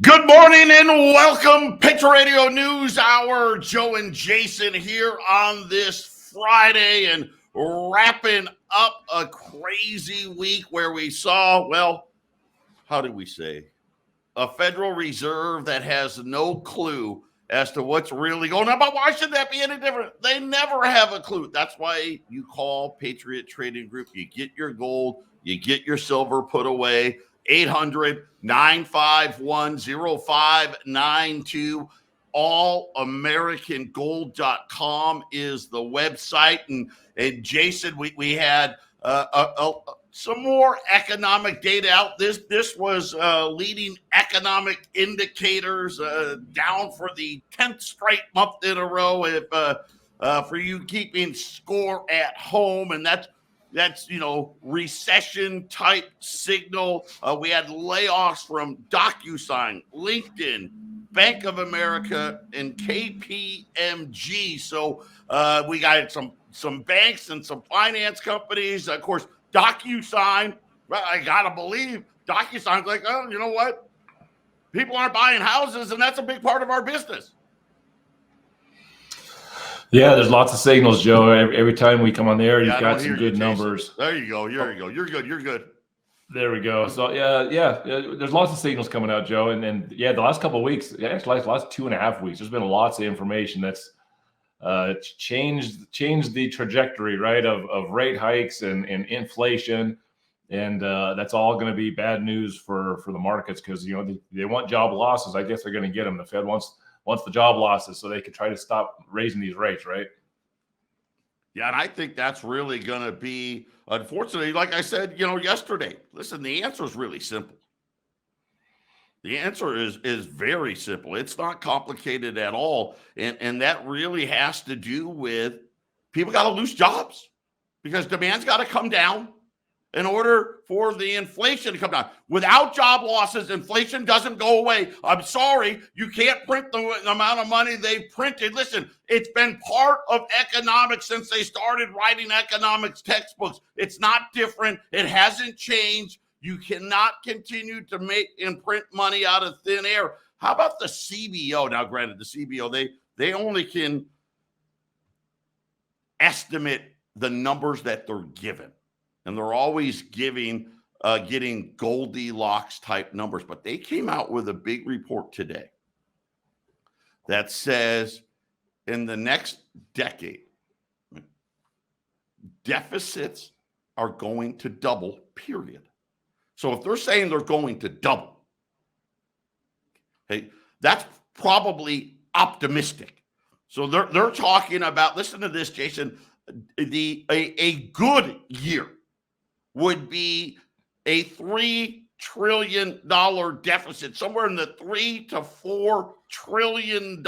Good morning and welcome, Patriot Radio News Hour. Joe and Jason here on this Friday and wrapping up a crazy week where we saw, well, how do we say, a Federal Reserve that has no clue as to what's really going on. But why should that be any different? They never have a clue. That's why you call Patriot Trading Group. You get your gold, you get your silver put away. 800-951-0592. allamericangold.com is the website. And Jason, we had some more economic data out. This was leading economic indicators down for the 10th straight month in a row. If for you keeping score at home, and that's recession type signal. We had layoffs from DocuSign, LinkedIn, Bank of America, and KPMG. So we got some banks and some finance companies. Of course, DocuSign. Well, I gotta believe DocuSign's like, oh, you know what? People aren't buying houses, and that's a big part of our business. Yeah, there's lots of signals, Joe. Every time we come on the air, you've got some good Jason. numbers. There you go. You're good. There we go. So yeah, there's lots of signals coming out, Joe. And the last couple of weeks, actually the last 2.5 weeks, there's been lots of information that's changed the trajectory, right, of rate hikes and inflation. And that's all going to be bad news for the markets because, they want job losses. I guess they're going to get them. The Fed wants the job losses so they can try to stop raising these rates, right? Yeah, and I think that's really going to be, unfortunately, like I said, yesterday, listen, the answer is really simple. The answer is very simple. It's not complicated at all. And that really has to do with people got to lose jobs because demand's got to come down in order for the inflation to come down. Without job losses, inflation doesn't go away. I'm sorry, you can't print the amount of money they printed. Listen, it's been part of economics since they started writing economics textbooks. It's not different. It hasn't changed. You cannot continue to make and print money out of thin air. How about the CBO? Now, granted, the CBO, they only can estimate the numbers that they're given. And they're always getting Goldilocks type numbers. But they came out with a big report today that says in the next decade, deficits are going to double, period. So if they're saying they're going to double, hey, that's probably optimistic. So they're talking about, listen to this, Jason, a good year would be a $3 trillion deficit, somewhere in the $3 to $4 trillion.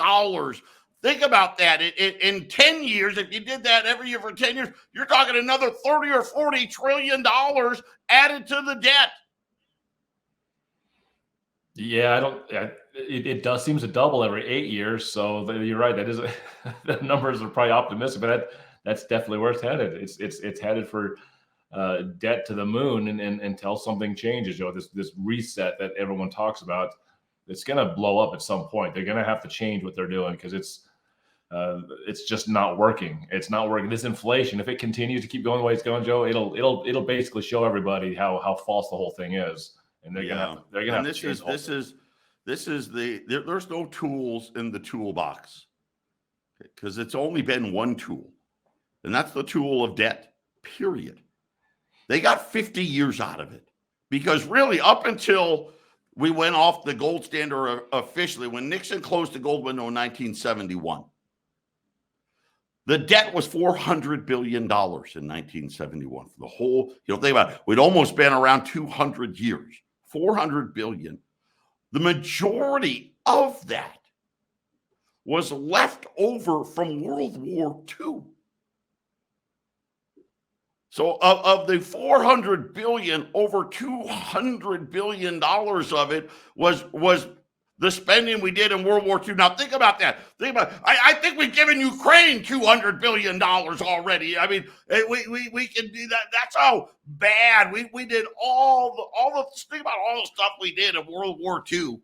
Think about that. In 10 years, if you did that every year for 10 years, you're talking another 30 or 40 trillion dollars added to the debt. Yeah, it does seems to double every 8 years. So you're right. That is the numbers are probably optimistic, but that's definitely where it's headed. It's headed for debt to the moon and until something changes. This reset that everyone talks about, it's going to blow up at some point. They're going to have to change what they're doing because it's just not working. It's not working. This inflation, if it continues to keep going the way it's going, Joe, it'll basically show everybody how false the whole thing is. And they're gonna have to change. There's no tools in the toolbox because it's only been one tool, and that's the tool of debt, period. They got 50 years out of it because really up until we went off the gold standard officially, when Nixon closed the gold window in 1971, the debt was $400 billion in 1971 for the whole, think about it, we'd almost been around 200 years, $400 billion. The majority of that was left over from World War II. So of the $400 billion, over $200 billion of it was the spending we did in World War II. Now think about that. I think we've given Ukraine $200 billion already. I mean, we can do that. That's how bad we did all the think about all the stuff we did in World War II.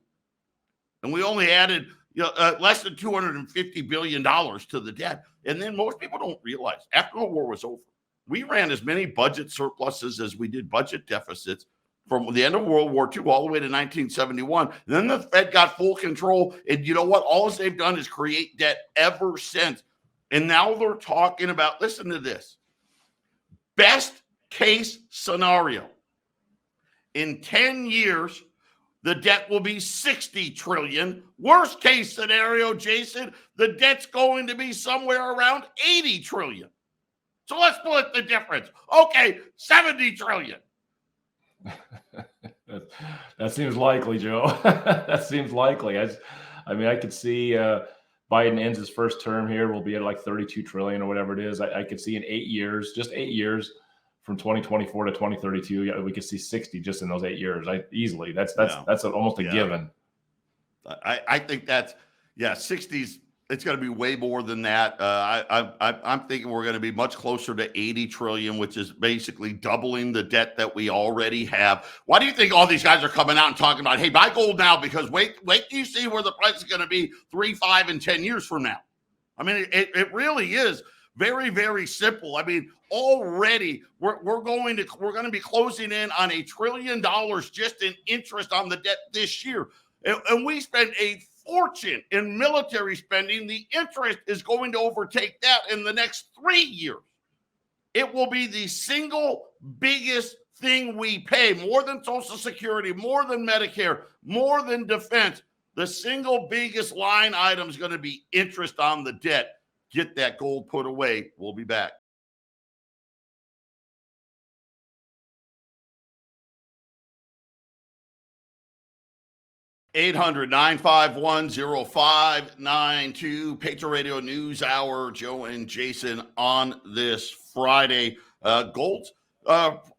And we only added less than $250 billion to the debt. And then most people don't realize after the war was over, we ran as many budget surpluses as we did budget deficits from the end of World War II all the way to 1971. And then the Fed got full control. And you know what? All they've done is create debt ever since. And now they're talking about, listen to this, best case scenario. In 10 years, the debt will be 60 trillion. Worst case scenario, Jason, the debt's going to be somewhere around 80 trillion. So let's split the difference. Okay, 70 trillion. That seems likely, Joe. That seems likely. I could see Biden ends his first term here. We'll be at like 32 trillion or whatever it is. I could see in 8 years, just 8 years, from 2024 to 2032, we could see 60 just in those 8 years. Easily. That's almost a given. I think that's 60s. It's going to be way more than that. I'm thinking we're going to be much closer to 80 trillion, which is basically doubling the debt that we already have. Why do you think all these guys are coming out and talking about, hey, buy gold now because wait till you see where the price is going to be 3, 5, and 10 years from now? I mean, it really is very, very simple. I mean, already we're going to be closing in on $1 trillion just in interest on the debt this year, and we spend a fortune in military spending. The interest is going to overtake that in the next 3 years. It will be the single biggest thing we pay, more than Social Security, more than Medicare, more than defense. The single biggest line item is going to be interest on the debt. Get that gold put away. We'll be back. (800) 951 0592 Patriot Radio News Hour. Joe and Jason on this Friday. Gold's flat.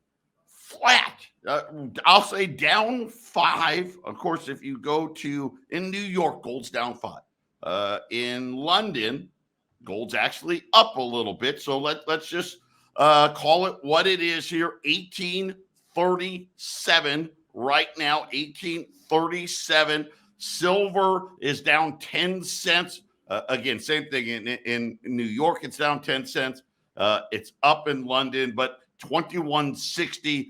I'll say down 5. Of course, if you go to in New York, gold's down 5. In London, gold's actually up a little bit. So let's just call it what it is here. 1837 right now. 1837. Silver is down 10 cents. Again, same thing in New York. It's down 10 cents. It's up in London, but 2160.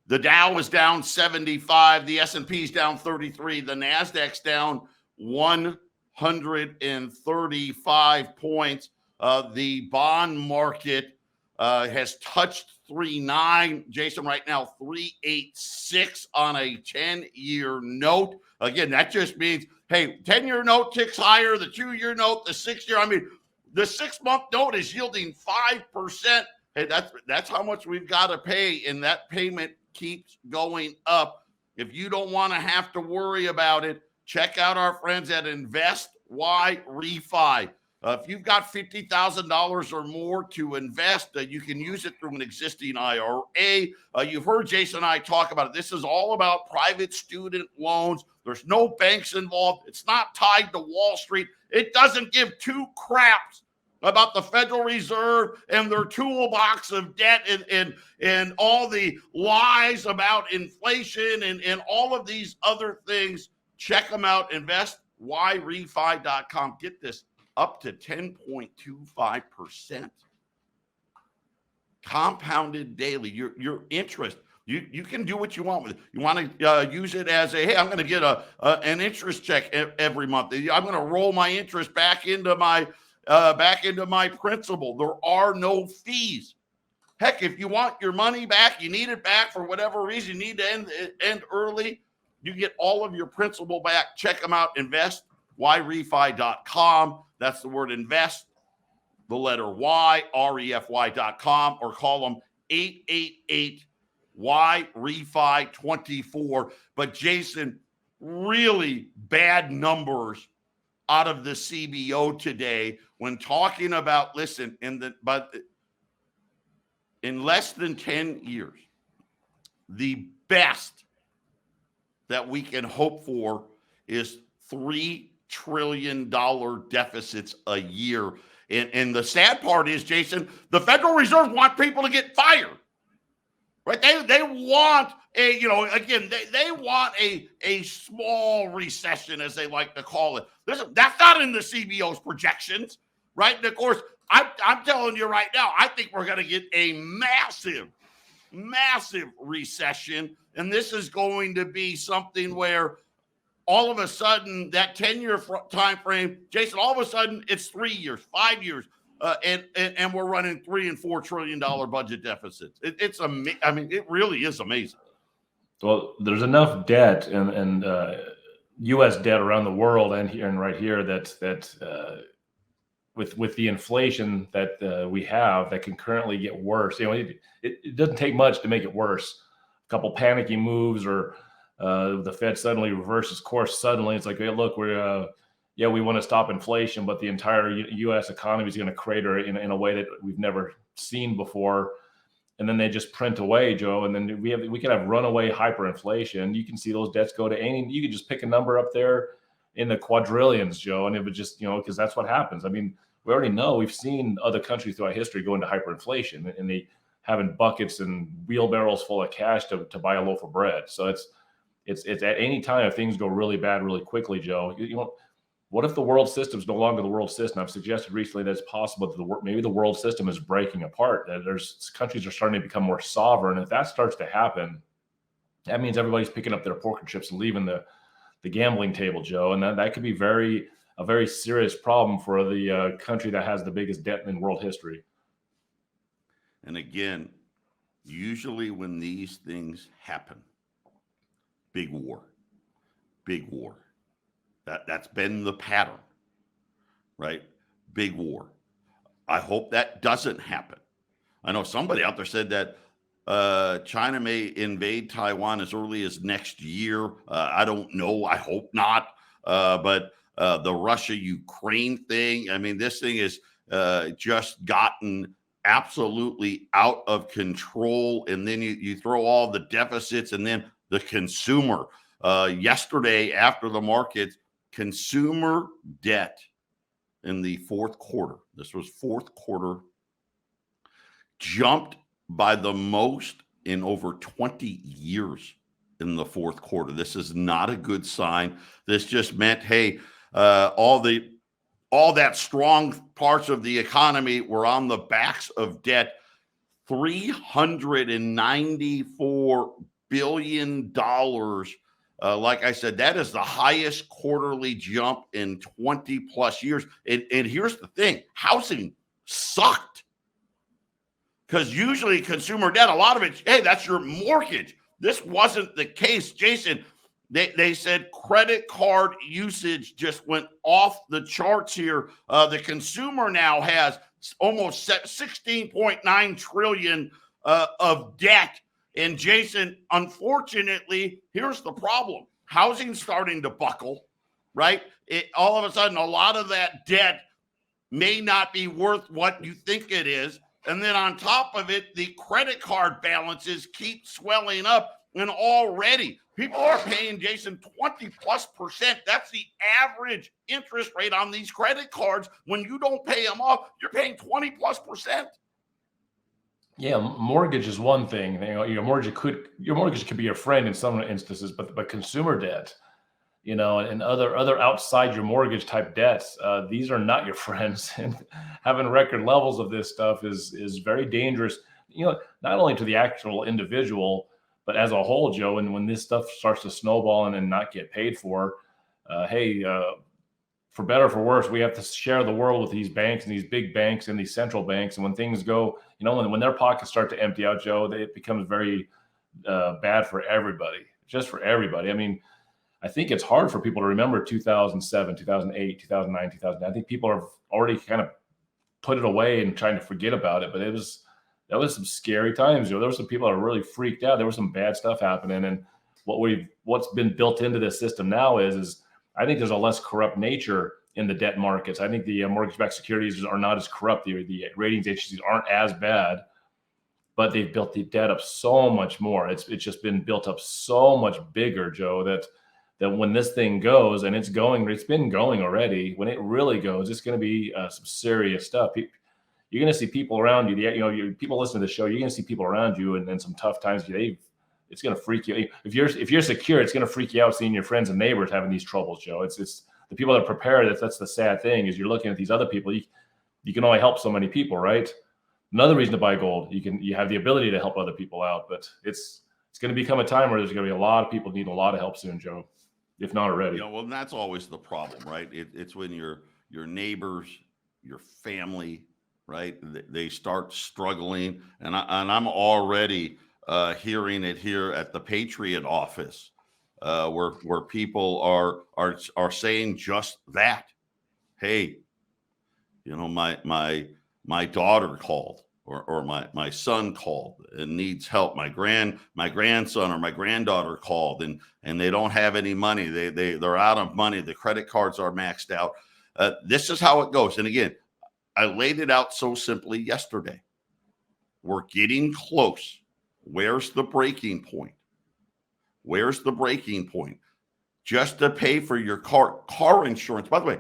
The Dow is down 75. The S&P is down 33. The Nasdaq's down 135 points. The bond market has touched 3.9. Jason, right now 3.86 on a 10-year note. Again, that just means, hey, 10-year note ticks higher. The 2-year note, the 6-year. I mean, the 6-month note is yielding 5%. Hey, that's how much we've got to pay, and that payment keeps going up. If you don't want to have to worry about it, check out our friends at Invest Y Refi. If you've got $50,000 or more to invest, you can use it through an existing IRA. You've heard Jason and I talk about it. This is all about private student loans. There's no banks involved. It's not tied to Wall Street. It doesn't give two craps about the Federal Reserve and their toolbox of debt and all the lies about inflation and all of these other things. Check them out. InvestYRefi.com. Get this, up to 10.25% compounded daily. Your interest. You can do what you want with it. You want to use it as hey, I'm going to get an interest check every month. I'm going to roll my interest back into my principal. There are no fees. Heck, if you want your money back, you need it back for whatever reason, you need to end early, you get all of your principal back. Check them out, InvestYRefi.com. That's the word invest, the letter Y, REFY.com, or call them 888-YREFI24. But Jason, really bad numbers out of the CBO today when talking about, listen, in less than 10 years, the best that we can hope for is $3 trillion deficits a year. And the sad part is, Jason, the Federal Reserve want people to get fired. right? They want a, again, they want a small recession, as they like to call it. Listen, that's not in the CBO's projections, right? And of course, I'm telling you right now, I think we're going to get a massive recession, and this is going to be something where all of a sudden that 10-year time frame, Jason, all of a sudden it's 3 years, 5 years. And we're running $3 and $4 trillion budget deficits. It's amazing. I mean, it really is amazing. Well, there's enough debt and U.S. debt around the world and here and right here that with the inflation that we have that can currently get worse. It doesn't take much to make it worse. A couple panicky moves or the Fed suddenly reverses course. Suddenly, it's like, hey, look, we want to stop inflation, but the entire U.S. economy is going to crater in a way that we've never seen before. And then they just print away, Joe. And then we can have runaway hyperinflation. You can see those debts go to any. You can just pick a number up there in the quadrillions, Joe, and it would just, because that's what happens. I mean, we already know, we've seen other countries throughout history go into hyperinflation, and they having buckets and wheelbarrows full of cash to buy a loaf of bread. So it's at any time if things go really bad really quickly, Joe. What if the world system is no longer the world system? I've suggested recently that it's possible that maybe the world system is breaking apart, that there's countries are starting to become more sovereign. If that starts to happen, that means everybody's picking up their poker chips and leaving the gambling table, Joe. And that could be a very serious problem for the country that has the biggest debt in world history. And again, usually when these things happen, big war. That's been the pattern, right? Big war. I hope that doesn't happen. I know somebody out there said that China may invade Taiwan as early as next year. I don't know. I hope not. But the Russia-Ukraine thing, I mean, this thing is just gotten absolutely out of control. And then you throw all the deficits and then the consumer. Yesterday, after the markets, consumer debt in the fourth quarter, this was fourth quarter, jumped by the most in over 20 years in the fourth quarter. This is not a good sign. This just meant, hey, all that strong parts of the economy were on the backs of debt. $394 billion. Like I said, that is the highest quarterly jump in 20 plus years. And here's the thing, housing sucked. Because usually consumer debt, a lot of it, hey, that's your mortgage. This wasn't the case, Jason. They said credit card usage just went off the charts here. The consumer now has almost 16.9 trillion of debt. And Jason, unfortunately, here's the problem. Housing's starting to buckle, right? All of a sudden, a lot of that debt may not be worth what you think it is. And then on top of it, the credit card balances keep swelling up. And already people are paying, Jason, 20+%. That's the average interest rate on these credit cards. When you don't pay them off, you're paying 20+%. Yeah, mortgage is one thing. Your mortgage could be your friend in some instances, but consumer debt, and other outside your mortgage type debts, these are not your friends. And having record levels of this stuff is very dangerous. Not only to the actual individual, but as a whole, Joe. And when this stuff starts to snowball and not get paid for, for better or for worse, we have to share the world with these banks and these big banks and these central banks. And when things go, when their pockets start to empty out, Joe, it becomes very bad for everybody, just for everybody. I mean, I think it's hard for people to remember 2007, 2008, 2009, 2010. I think people have already kind of put it away and trying to forget about it. But that was some scary times. There were some people that were really freaked out. There was some bad stuff happening. And what's been built into this system now is I think there's a less corrupt nature in the debt markets. I think the mortgage-backed securities are not as corrupt. The ratings agencies aren't as bad, but they've built the debt up so much more. It's just been built up so much bigger, Joe, that when this thing goes, and it's been going already, when it really goes, it's going to be some serious stuff. you're going to see people around you. People listen to the show. You're going to see people around you, and then some tough times. It's going to freak you. If you're secure, it's going to freak you out seeing your friends and neighbors having these troubles, Joe. It's the people that are prepared. That's the sad thing is you're looking at these other people. You can only help so many people, right? Another reason to buy gold. You have the ability to help other people out, but it's going to become a time where there's going to be a lot of people needing a lot of help soon, Joe, if not already. Well, that's always the problem, right? It's when your neighbors, your family, right? They start struggling, and I'm already hearing it here at the Patriot office, where people are saying just that. Hey, my daughter called, or my son called and needs help. My grandson or my granddaughter called and they don't have any money. They're out of money. The credit cards are maxed out. This is how it goes. And again, I laid it out so simply yesterday. We're getting close. Where's the breaking point? Where's the breaking point? Just to pay for your car insurance. By the way,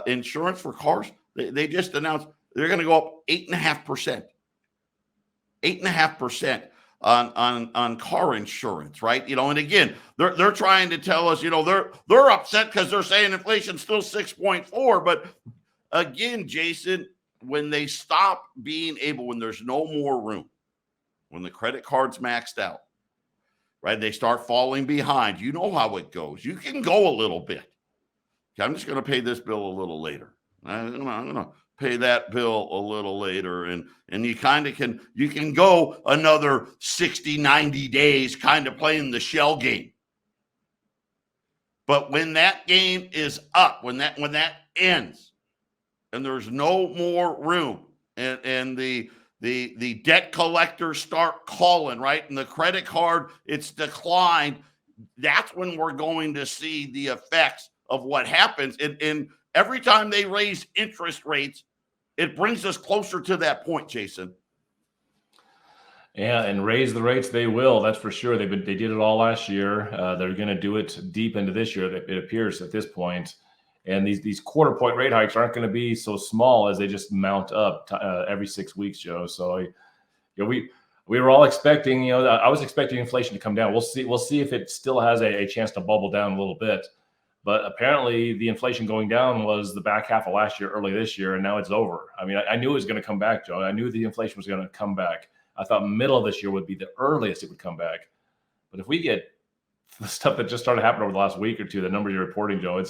insurance for cars, they just announced they're going to go up 8.5%. 8.5% on car insurance, right? And again, they're trying to tell us, they're upset because they're saying inflation's still 6.4. But again, Jason, when they stop being able, when there's no more room, when the credit card's maxed out, right? They start falling behind. You know how it goes. You can go a little bit. I'm just going to pay this bill a little later. I'm going to pay that bill a little later. And you kind of can go another 60, 90 days kind of playing the shell game. But when that game is up, when that ends and there's no more room and the debt collectors start calling, right? And the credit card, it's declined. That's when we're going to see the effects of what happens. And every time they raise interest rates, it brings us closer to that point, Jason. Yeah, and raise the rates they will. That's for sure. They did it all last year. They're going to do it deep into this year. It appears at this point. And these quarter point rate hikes aren't going to be so small as they just mount up every 6 weeks, Joe. So we were all expecting. I was expecting inflation to come down. We'll see if it still has a chance to bubble down a little bit. But apparently the inflation going down was the back half of last year, early this year, and now it's over. I mean, I knew it was going to come back, Joe. I knew the inflation was going to come back. I thought middle of this year would be the earliest it would come back. But if we get the stuff that just started happening over the last week or two, the numbers you're reporting, Joe,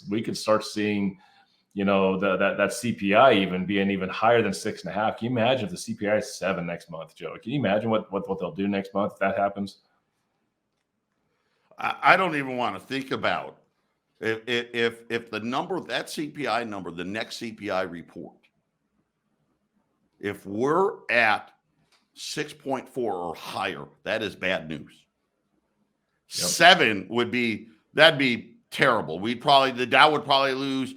we could start seeing, that CPI even being even higher than 6.5. Can you imagine if the CPI is 7 next month, Joe? Can you imagine what they'll do next month if that happens? I don't even want to think about if the number, that CPI number, the next CPI report, if we're at 6.4 or higher, that is bad news. Yep. 7 that'd be terrible. The Dow would probably lose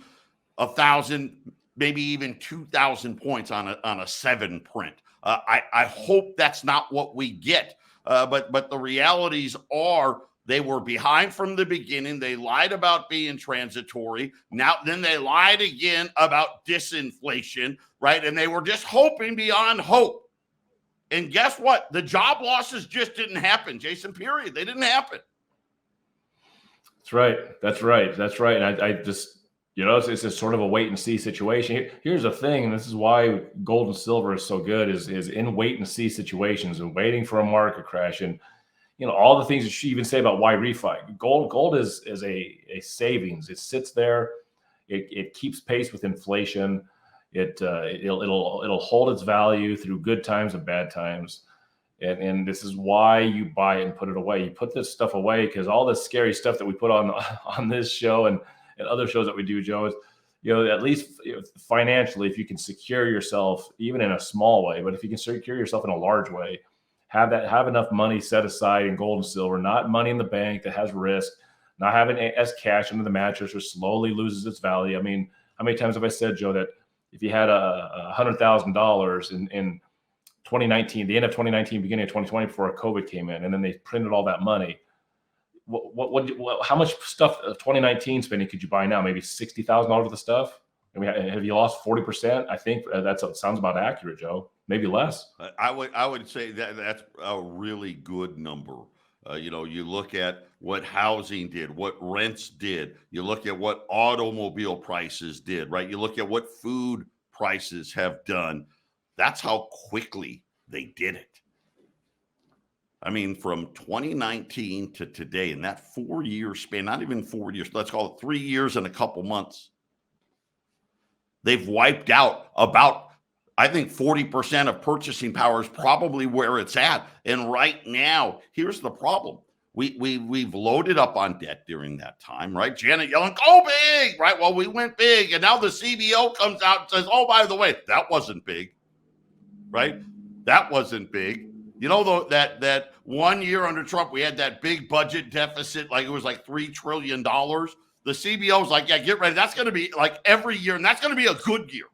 1,000, maybe even 2,000 points on a 7 print. I hope that's not what we get. But the realities are they were behind from the beginning. They lied about being transitory. Then they lied again about disinflation, right? And they were just hoping beyond hope. And guess what? The job losses just didn't happen, Jason, period. They didn't happen. That's right. And I just, it's a sort of a wait and see situation. Here's the thing, and this is why gold and silver is so good, is in wait and see situations and waiting for a market crash. And, all the things that you even say about why refi. Gold is a savings. It sits there. It keeps pace with inflation. It'll hold its value through good times and bad times. And this is why you buy it and put it away. You put this stuff away because all this scary stuff that we put on this show and other shows that we do, Joe, is, at least financially, if you can secure yourself, even in a small way, but if you can secure yourself in a large way, have enough money set aside in gold and silver, not money in the bank that has risk, not having it as cash under the mattress or slowly loses its value. I mean, how many times have I said, Joe, that if you had $100,000 in 2019, the end of 2019, beginning of 2020, before COVID came in, and then they printed all that money, how much stuff of 2019 spending could you buy now? Maybe $60,000 worth of stuff. I mean, have you lost 40%? I think that sounds about accurate, Joe. Maybe less. I would say that's a really good number. You look at what housing did, what rents did. You look at what automobile prices did, right? You look at what food prices have done. That's how quickly they did it. I mean, from 2019 to today, in that 4-year span, not even 4 years, let's call it 3 years and a couple months, they've wiped out about, I think, 40% of purchasing power is probably where it's at. And right now, here's the problem. We've loaded up on debt during that time, right? Janet Yellen, go big, right? Well, we went big, and now the CBO comes out and says, oh, by the way, that wasn't big, right? That wasn't big. You know, that 1 year under Trump, we had that big budget deficit, like it was like $3 trillion. The CBO was like, yeah, get ready. That's going to be like every year, and that's going to be a good year.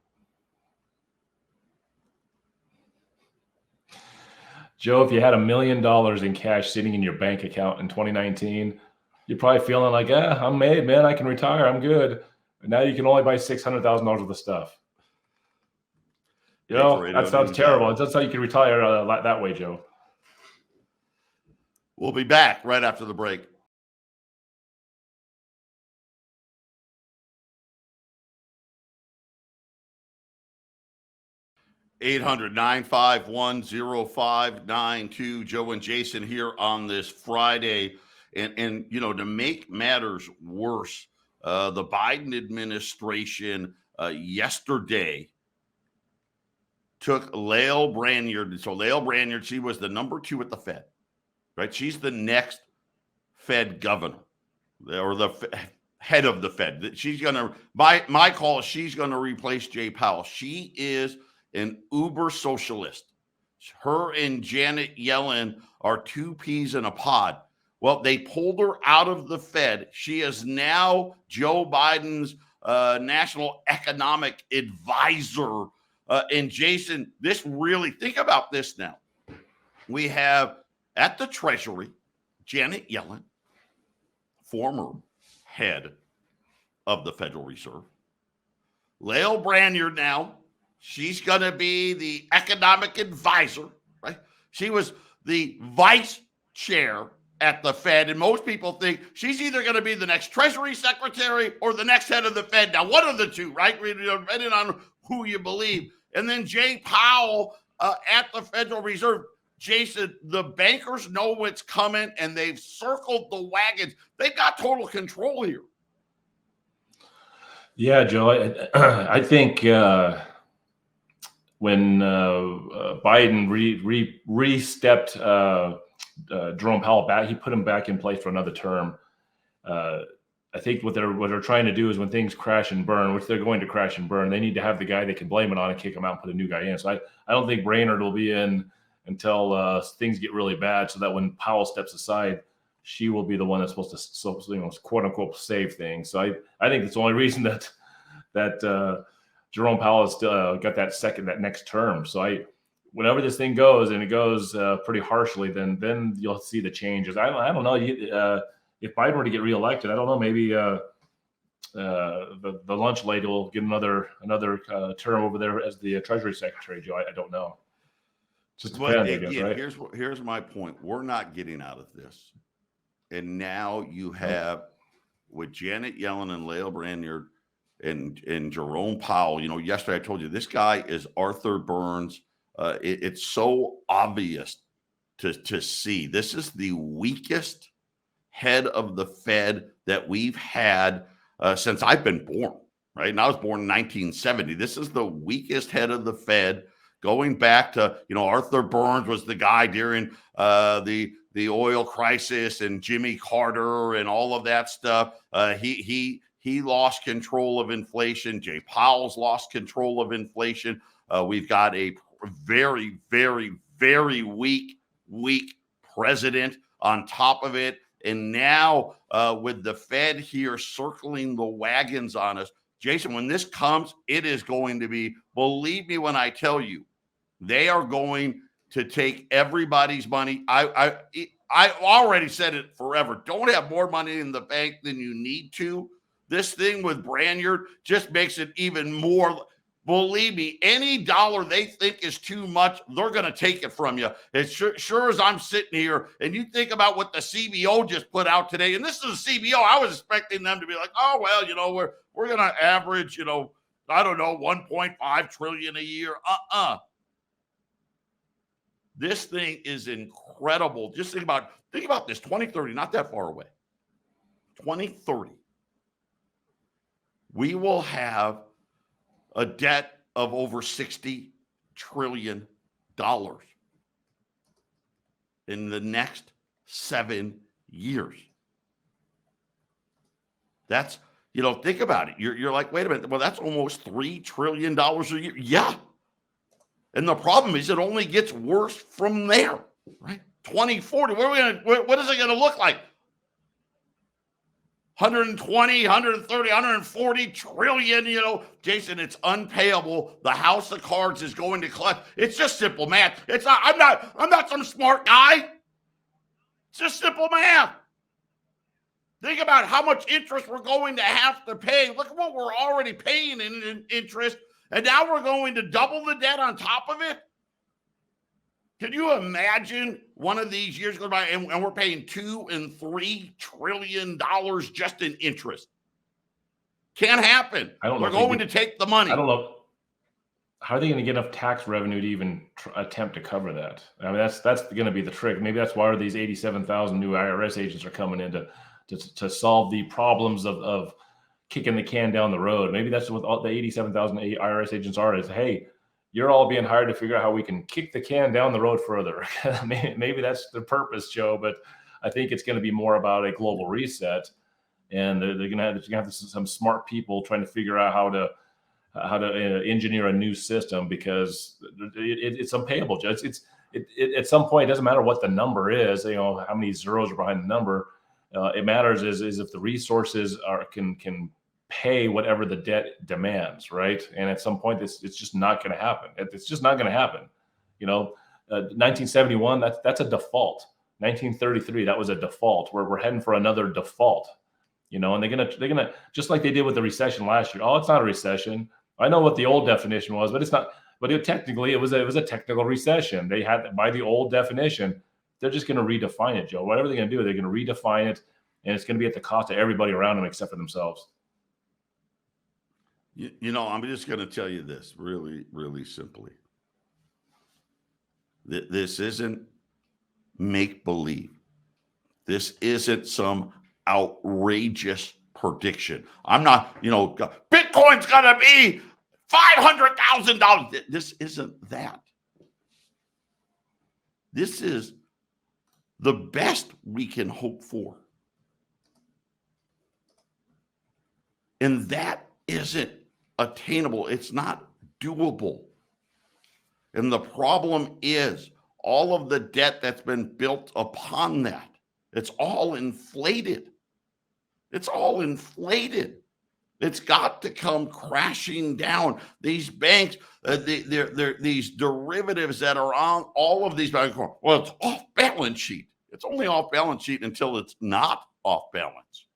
Joe, if you had $1 million in cash sitting in your bank account in 2019, you're probably feeling like, I'm made, man. I can retire. I'm good. And now you can only buy $600,000 worth of stuff. That sounds terrible. That's how you can retire that way, Joe. We'll be back right after the break. (800-951-0592). Joe and Jason here on this Friday. And to make matters worse, the Biden administration yesterday took Lael Brainard. So Lael Brainard, she was the number 2 at the Fed, right? She's the next Fed governor or the head of the Fed. She's going to, my call, she's going to replace Jay Powell. She is an uber socialist. Her and Janet Yellen are 2 peas in a pod. Well, they pulled her out of the Fed. She is now Joe Biden's national economic advisor. And Jason, think about this now. We have at the Treasury, Janet Yellen, former head of the Federal Reserve. Lael Brainard now, she's going to be the economic advisor, right? She was the vice chair at the Fed, and most people think she's either going to be the next Treasury Secretary or the next head of the Fed. Now, one of the two, right? Depending on who you believe. And then Jay Powell at the Federal Reserve. Jason, the bankers know what's coming, and they've circled the wagons. They've got total control here. Yeah, Joe, I think when Biden re-stepped Jerome Powell back, he put him back in place for another term. I think what they're trying to do is when things crash and burn, which they're going to crash and burn, they need to have the guy they can blame it on and kick him out and put a new guy in. So I don't think Brainard will be in until things get really bad, so that when Powell steps aside, she will be the one that's supposed to, quote unquote, save things. So I think it's the only reason that Jerome Powell has still got that next term. So whenever this thing goes, and it goes pretty harshly, then you'll see the changes. I don't know. If Biden were to get reelected, I don't know. Maybe the lunch lady will get another term over there as the Treasury Secretary, Joe. I don't know. Just depends, I guess, right? Here's my point. We're not getting out of this. And now you have with Janet Yellen and Lael Brainard and Jerome Powell. Yesterday I told you this guy is Arthur Burns. It's so obvious to see. This is the weakest head of the Fed that we've had since I've been born, right? And I was born in 1970. This is the weakest head of the Fed, going back to, Arthur Burns was the guy during the oil crisis and Jimmy Carter and all of that stuff. He lost control of inflation. Jay Powell's lost control of inflation. We've got a very, very, very weak president on top of it. And now with the Fed here circling the wagons on us, Jason, when this comes, it is going to be, believe me when I tell you, they are going to take everybody's money. I already said it forever. Don't have more money in the bank than you need to. This thing with Branyard just makes it even more. Believe me, any dollar they think is too much, they're going to take it from you. As sure as I'm sitting here, and you think about what the CBO just put out today, and this is a CBO. I was expecting them to be like, oh, well, we're going to average, I don't know, 1.5 trillion a year. This thing is incredible. Just think about this, 2030, not that far away. 2030, we will have a debt of over $60 trillion in the next 7 years. That's, think about it. You're like, wait a minute. Well, that's almost $3 trillion a year. Yeah. And the problem is it only gets worse from there, right? 2040, what is it going to look like? 120, 130, 140 trillion, Jason, it's unpayable. The house of cards is going to collapse. It's just simple math. I'm not some smart guy. It's just simple math. Think about how much interest we're going to have to pay. Look at what we're already paying in interest. And now we're going to double the debt on top of it. Can you imagine one of these years goes by and we're paying $2 and $3 trillion just in interest? Can't happen. They're going to take the money. I don't know. How are they going to get enough tax revenue to even attempt to cover that? I mean, that's going to be the trick. Maybe that's why these 87,000 new IRS agents are coming in to solve the problems of kicking the can down the road. Maybe that's what all the 87,000 IRS agents are, is, hey, you're all being hired to figure out how we can kick the can down the road further. Maybe that's the purpose, Joe, but I think it's going to be more about a global reset. And they're going to have some smart people trying to figure out how to engineer a new system, because it's unpayable, Joe. At some point, it doesn't matter what the number is, how many zeros are behind the number. It matters is if the resources can pay whatever the debt demands, right? And at some point, it's just not going to happen. It's just not going to happen. 1971, that's a default. 1933, that was a default. We're heading for another default. And they're gonna just like they did with the recession last year. Oh, it's not a recession. I know what the old definition was, but it's not. But technically, it was a technical recession. They had, by the old definition, they're just going to redefine it, Joe. Whatever they're going to do, they're going to redefine it, and it's going to be at the cost of everybody around them except for themselves. I'm just going to tell you this really, really simply. This isn't make-believe. This isn't some outrageous prediction. I'm not, Bitcoin's going to be $500,000. This isn't that. This is the best we can hope for. And that isn't attainable. It's not doable. And the problem is all of the debt that's been built upon that. It's all inflated. It's all inflated. It's got to come crashing down. These banks, these derivatives that are on all of these banks. Well, it's off balance sheet. It's only off balance sheet until it's not off balance,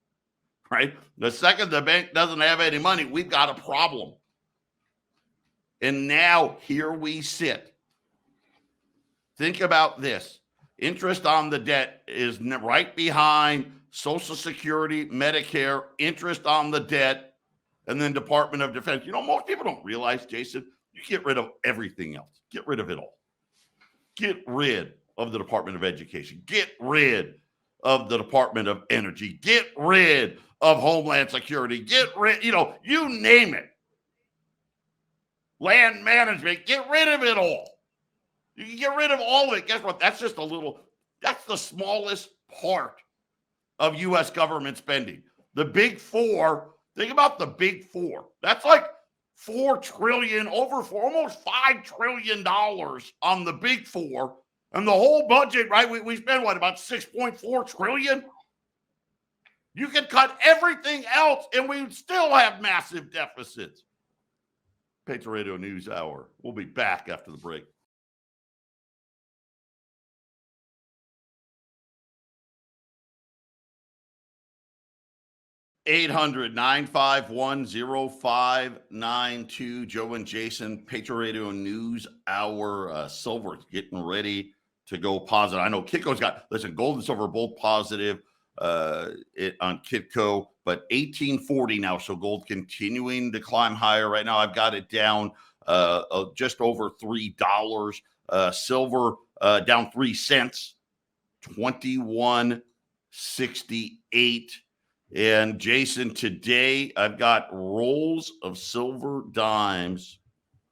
right? The second the bank doesn't have any money, we've got a problem. And now here we sit. Think about this. Interest on the debt is right behind Social Security, Medicare, interest on the debt, and then Department of Defense. Most people don't realize, Jason, you get rid of everything else. Get rid of it all. Get rid of the Department of Education. Get rid of the Department of Energy. Get rid of Homeland Security. Get rid, you name it. Land management. Get rid of it all. You can get rid of all of it. Guess what? That's that's the smallest part of U.S. government spending. The big four, think about the big four. That's like $4 trillion, almost $5 trillion on the big four. And the whole budget, right? We spend about $6.4 trillion. You can cut everything else and we would still have massive deficits. Patriot Radio News Hour. We'll be back after the break. 800-951-0592. Joe and Jason, Patriot Radio News Hour. Silver getting ready to go positive. I know Kitco's gold and silver both positive on Kitco, but 1840 now. So gold continuing to climb higher. Right now I've got it down just over $3. Silver down 3 cents, 21.68. And Jason, today I've got rolls of silver dimes.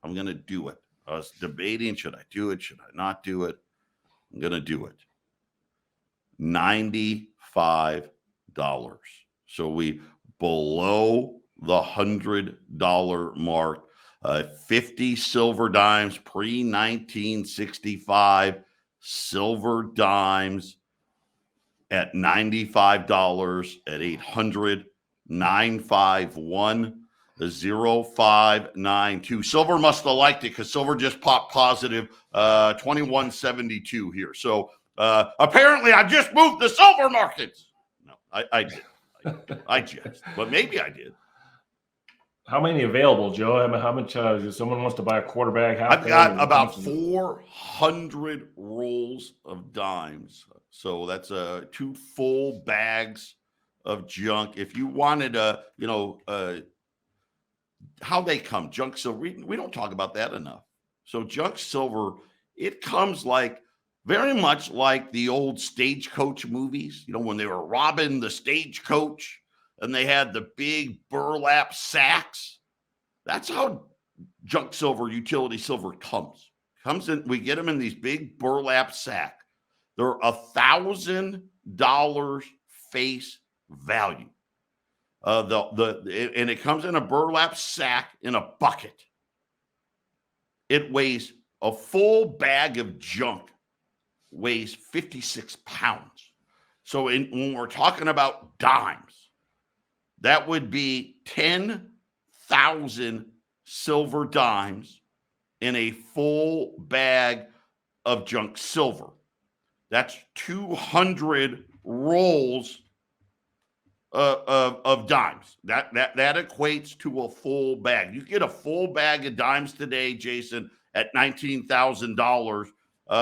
I'm going to do it. I was debating, should I do it? Should I not do it? I'm going to do it. $95. So we below the $100 mark. 50 silver dimes pre-1965. Silver dimes at $95 at 800-951-0592. Silver must have liked it because silver just popped positive 21.72 here. So apparently I just moved the silver markets. No, I did. I just, but maybe I did. How many available, Joe? I mean, how much? If someone wants to buy a quarter bag, I've got about 400 rolls of dimes. So that's 2 full bags of junk. If you wanted how they come, junk silver, we don't talk about that enough. So junk silver, it comes like very much like the old Stagecoach movies, when they were robbing the stagecoach and they had the big burlap sacks. That's how junk silver, utility silver comes in. We get them in these big burlap sack. They're $1,000 face value. And it comes in a burlap sack in a bucket. It weighs, a full bag of junk weighs 56 pounds. So when we're talking about dimes, that would be 10,000 silver dimes in a full bag of junk silver. That's 200 rolls of dimes. That equates to a full bag. You get a full bag of dimes today, Jason, at $19,000.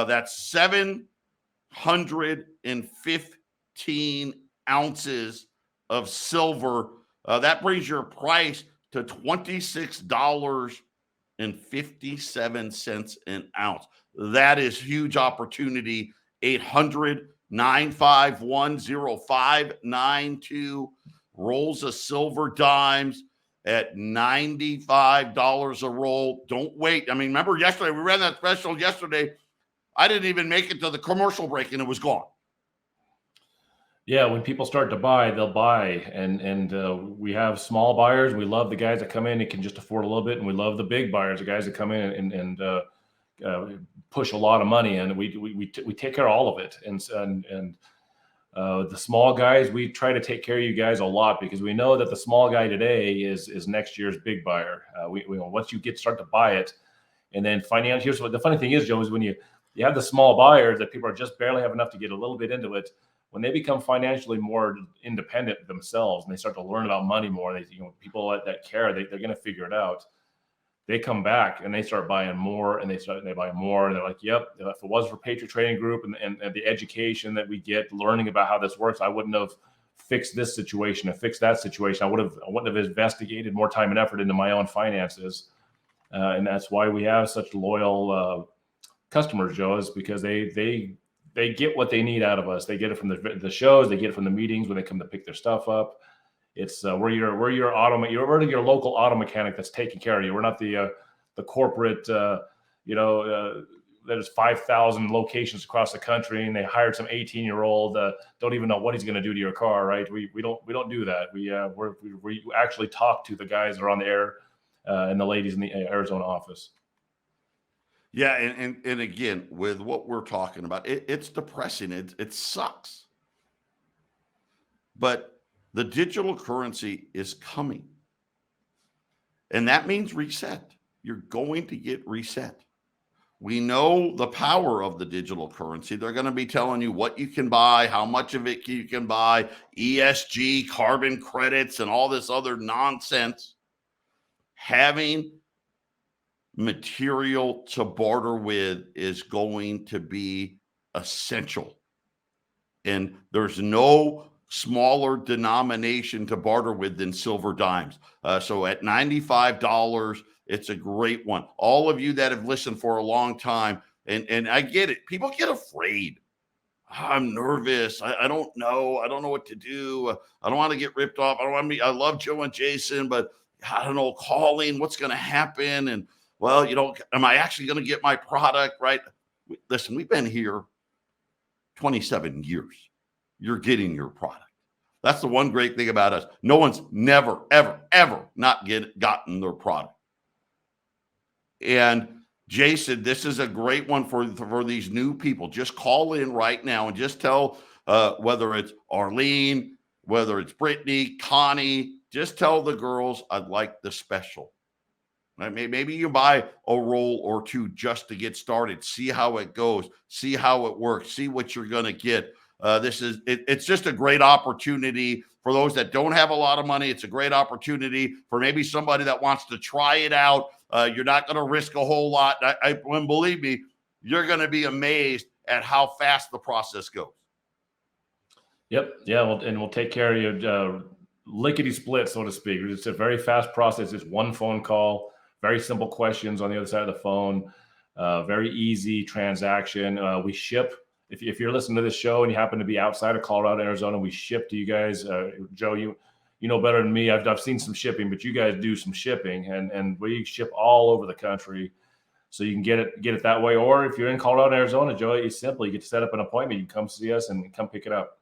That's 715 ounces of silver. That brings your price to $26.57 an ounce. That is huge opportunity. 800-951-0592. Rolls of silver dimes at $95 a roll. Don't wait. I mean, remember yesterday, we ran that special yesterday. I didn't even make it to the commercial break and it was gone. Yeah, when people start to buy, they'll buy, and we have small buyers. We love the guys that come in and can just afford a little bit, and we love the big buyers, the guys that come in and push a lot of money, and we take care of all of it. And the small guys, we try to take care of you guys a lot because we know that the small guy today is next year's big buyer. We once you start to buy it, and then financially, here's what the funny thing is, Joe, is when you have the small buyers that people are just barely have enough to get a little bit into it. When they become financially more independent themselves and they start to learn about money more, people that care, they're going to figure it out. They come back and they start buying more, and they buy more, and they're like, "Yep, if it was for Patriot Trading Group and the education that we get, learning about how this works, I wouldn't have fixed this situation and fixed that situation. I wouldn't have investigated more time and effort into my own finances." And that's why we have such loyal customers, Joe, is because they get what they need out of us. They get it from the shows. They get it from the meetings when they come to pick their stuff up. It's we're your local auto mechanic that's taking care of you. We're not the corporate, there's 5,000 locations across the country, and they hired some 18-year-old don't even know what he's going to do to your car, right? We don't do that. We actually talk to the guys that are on the air and the ladies in the Arizona office. Yeah, and again, with what we're talking about, it's depressing. It sucks. But the digital currency is coming. And that means reset. You're going to get reset. We know the power of the digital currency. They're going to be telling you what you can buy, how much of it you can buy, ESG, carbon credits, and all this other nonsense. Having material to barter with is going to be essential. And there's no smaller denomination to barter with than silver dimes. So at $95, it's a great one. All of you that have listened for a long time, and I get it. People get afraid. I'm nervous. I don't know. I don't know what to do. I don't want to get ripped off. I don't want to be, I love Joe and Jason, but I don't know, calling, what's going to happen? And well, am I actually going to get my product right? Listen, we've been here 27 years. You're getting your product. That's the one great thing about us. No one's never, ever, ever not gotten their product. And Jason, this is a great one for these new people. Just call in right now and just tell whether it's Arlene, whether it's Brittany, Connie, just tell the girls, I'd like the special. Right? Maybe you buy a roll or two just to get started. See how it goes. See how it works. See what you're going to get. It's just a great opportunity for those that don't have a lot of money. It's a great opportunity for maybe somebody that wants to try it out. You're not going to risk a whole lot. And believe me, you're going to be amazed at how fast the process goes. Yep. Yeah. And we'll take care of you lickety split, so to speak. It's a very fast process. It's one phone call, very simple questions on the other side of the phone, very easy transaction. We ship. If you're listening to this show and you happen to be outside of Colorado, Arizona, we ship to you guys. Joe, you know better than me. I've seen some shipping, but you guys do some shipping, and we ship all over the country, so you can get it that way. Or if you're in Colorado, Arizona, Joe, it's simple. You get to set up an appointment. You can come see us and come pick it up.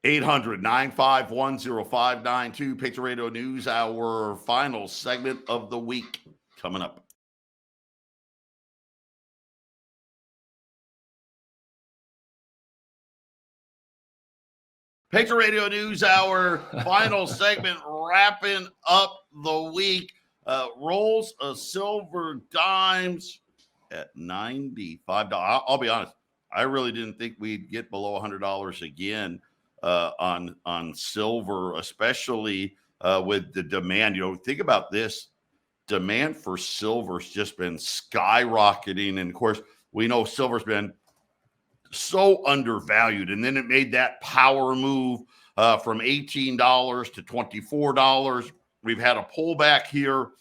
800-951-0592, Patriot Radio News Hour, final segment of the week coming up. Patriot Radio News Hour, final segment, wrapping up the week. Rolls of silver dimes at $95. I'll be honest, I really didn't think we'd get below $100 again on silver, especially with the demand. Think about this. Demand for silver's just been skyrocketing. And of course, we know silver's been so undervalued, and then it made that power move from $18 to $24. We've had a pullback here.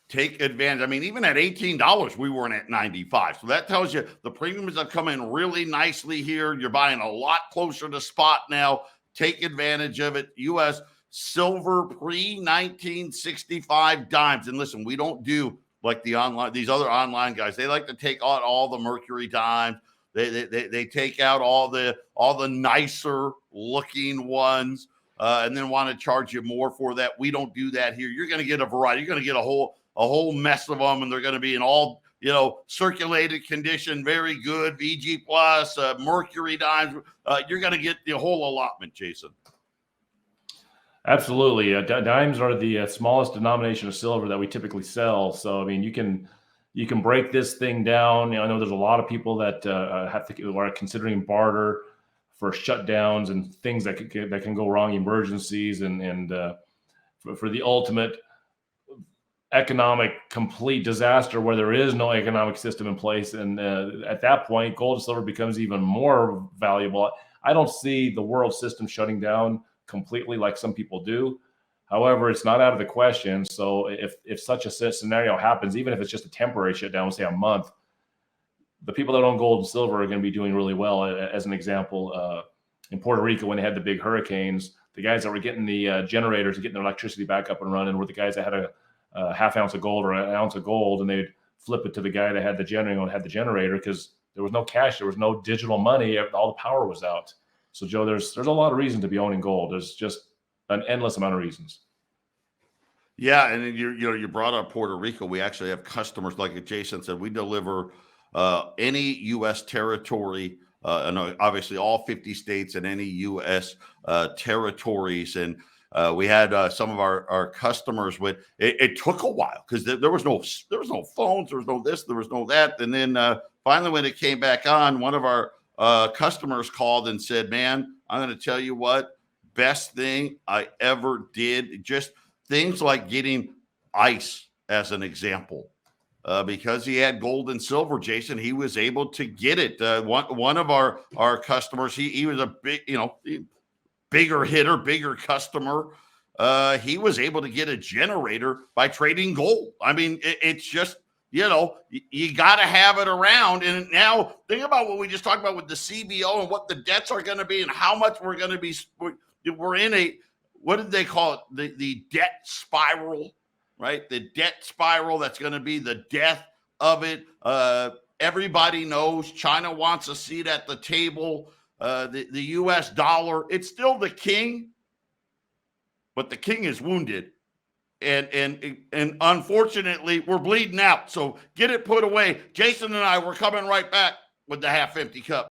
Take advantage. I mean, even at $18, we weren't at 95. So that tells you the premiums have come in really nicely here. You're buying a lot closer to spot now. Take advantage of it. U.S. silver pre-1965 dimes. And listen, we don't do like these other online guys. They like to take out all the Mercury dimes. They take out all the nicer looking ones and then want to charge you more for that. We don't do that here. You're going to get a variety. You're going to get a whole mess of them, and they're going to be in all circulated condition, very good, VG plus, Mercury dimes. You're going to get the whole allotment, Jason. Absolutely, dimes are the smallest denomination of silver that we typically sell. So I mean, you can break this thing down. I know there's a lot of people that are considering barter for shutdowns and things that can go wrong, emergencies, and for the ultimate economic complete disaster where there is no economic system in place. And at that point, gold and silver becomes even more valuable. I don't see the world system shutting down completely like some people do. However, it's not out of the question. So if such a scenario happens, even if it's just a temporary shutdown, say a month, the people that own gold and silver are going to be doing really well. As an example, in Puerto Rico, when they had the big hurricanes, the guys that were getting the generators and getting their electricity back up and running were the guys that had a half ounce of gold or an ounce of gold, and they'd flip it to the guy that had the generator because there was no cash, there was no digital money, all the power was out. So Joe, there's a lot of reason to be owning gold. There's just an endless amount of reasons. Yeah, and you brought up Puerto Rico. We actually have customers, like Jason said, we deliver any U.S. territory, and obviously all 50 states and any U.S. territories. And We had some of our customers with it took a while because there was no phones, there was no this, there was no that. And then finally, when it came back on, one of our customers called and said, "Man, I'm going to tell you what, best thing I ever did." Just things like getting ice, as an example. Because he had gold and silver, Jason, he was able to get it. One of our customers, he was a big, bigger hitter, bigger customer. He was able to get a generator by trading gold. I mean, it's just, you got to have it around. And now think about what we just talked about with the CBO and what the debts are going to be and how much we're going to be. We're in what did they call it? The debt spiral, right? The debt spiral, that's going to be the death of it. Everybody knows China wants a seat at the table. The U.S. dollar, it's still the king, but the king is wounded. And unfortunately, we're bleeding out. So get it put away. Jason and I, we're coming right back with the half empty cup.